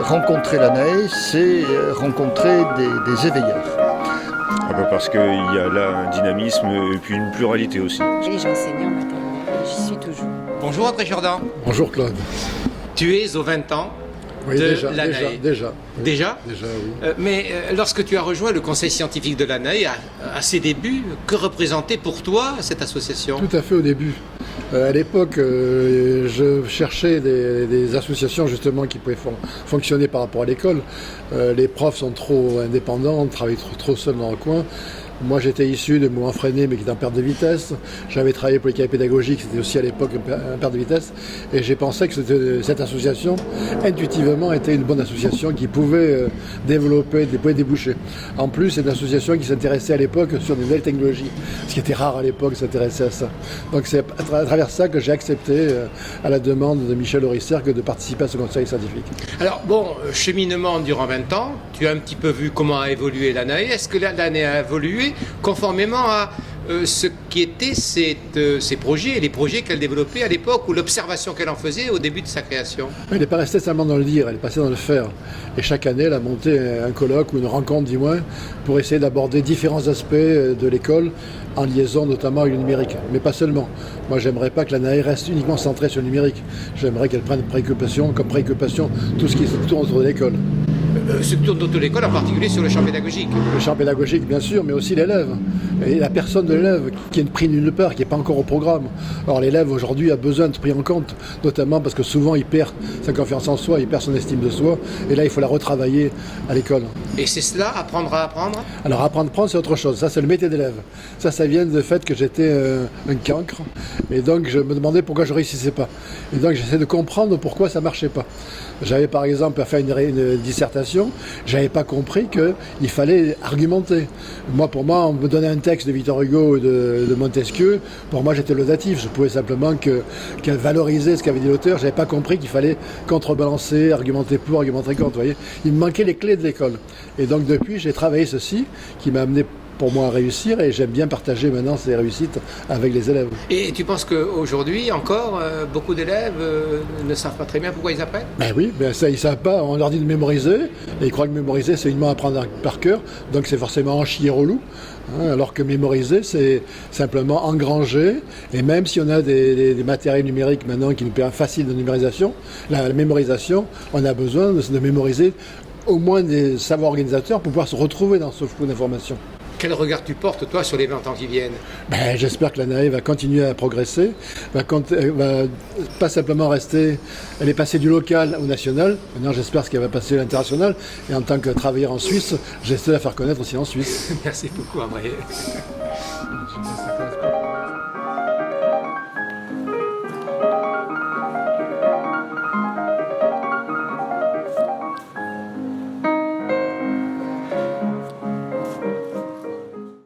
rencontrer la NAE, c'est rencontrer des éveilleurs. Ah bah parce qu'il y a là un dynamisme et puis une pluralité aussi. Et j'ai enseigné en maternelle et j'y suis toujours. Bonjour André Jourdan. Bonjour Claude. Tu es aux 20 ans Oui, de déjà, l'ANAE. Déjà, Déjà oui. Mais lorsque tu as rejoint le conseil scientifique de l'ANAE, à ses débuts, que représentait pour toi cette association ? Tout à fait au début. À l'époque, je cherchais des associations justement qui pouvaient fonctionner par rapport à l'école. Les profs sont trop indépendants, travaillent trop seuls dans le coin. Moi, j'étais issu de mouvement freiné, mais qui est en perte de vitesse. J'avais travaillé pour les cahiers pédagogiques, c'était aussi à l'époque en perte de vitesse. Et j'ai pensé que cette association, intuitivement, était une bonne association qui pouvait développer des points débouchés. En plus, c'est une association qui s'intéressait à l'époque sur des nouvelles technologies, ce qui était rare à l'époque, s'intéresser à ça. Donc c'est à travers ça que j'ai accepté, à la demande de Michel Auricerque, de participer à ce conseil scientifique. Alors bon, cheminement durant 20 ans, tu as un petit peu vu comment a évolué l'ANAE. Est-ce que l'ANAE a évolué conformément à ce qui étaient ses projets et les projets qu'elle développait à l'époque ou l'observation qu'elle en faisait au début de sa création ? Elle n'est pas restée seulement dans le dire, elle est passée dans le faire. Et chaque année, elle a monté un colloque ou une rencontre, du moins, pour essayer d'aborder différents aspects de l'école, en liaison notamment avec le numérique. Mais pas seulement. Moi, j'aimerais pas que l'ANAE reste uniquement centrée sur le numérique. J'aimerais qu'elle prenne comme préoccupation tout ce qui se tourne autour de l'école. Se tourne autour de l'école, en particulier sur le champ pédagogique. Le champ pédagogique, bien sûr, mais aussi l'élève. Et la personne de l'élève qui est prise nulle part, qui n'est pas encore au programme. Alors l'élève, aujourd'hui, a besoin d'être pris en compte, notamment parce que souvent, il perd sa confiance en soi, il perd son estime de soi. Et là, il faut la retravailler à l'école. Et c'est cela, apprendre à apprendre ? Alors, apprendre à prendre, c'est autre chose. Ça, c'est le métier d'élève. Ça vient du fait que j'étais un cancre. Et donc, je me demandais pourquoi je ne réussissais pas. Et donc, j'essaie de comprendre pourquoi ça ne marchait pas. J'avais par exemple fait une dissertation, je n'avais pas compris qu'il fallait argumenter. Pour moi, on me donnait un texte de Victor Hugo ou de Montesquieu, pour moi j'étais laudatif, je pouvais simplement valoriser ce qu'avait dit l'auteur, je n'avais pas compris qu'il fallait contrebalancer, argumenter pour, argumenter contre, vous voyez. Il me manquait les clés de l'école. Et donc depuis, j'ai travaillé ceci, qui m'a amené pour moi à réussir, et j'aime bien partager maintenant ces réussites avec les élèves. Et tu penses qu'aujourd'hui encore, beaucoup d'élèves ne savent pas très bien pourquoi ils apprennent ? Ben oui, ça ils ne savent pas, on leur dit de mémoriser, et ils croient que mémoriser c'est uniquement apprendre par cœur, donc c'est forcément en chier au loup, alors que mémoriser c'est simplement engranger, et même si on a des matériels numériques maintenant qui nous permettent facile de numérisation, la mémorisation, on a besoin de mémoriser au moins des savoirs organisateurs pour pouvoir se retrouver dans ce flou d'informations. Quel regard tu portes, toi, sur les 20 ans qui viennent ? J'espère que l'ANAE va continuer à progresser, va pas simplement rester, elle est passée du local au national, maintenant j'espère qu'elle va passer à l'international, et en tant que travailleur en Suisse, j'essaie de la faire connaître aussi en Suisse. Merci beaucoup, André.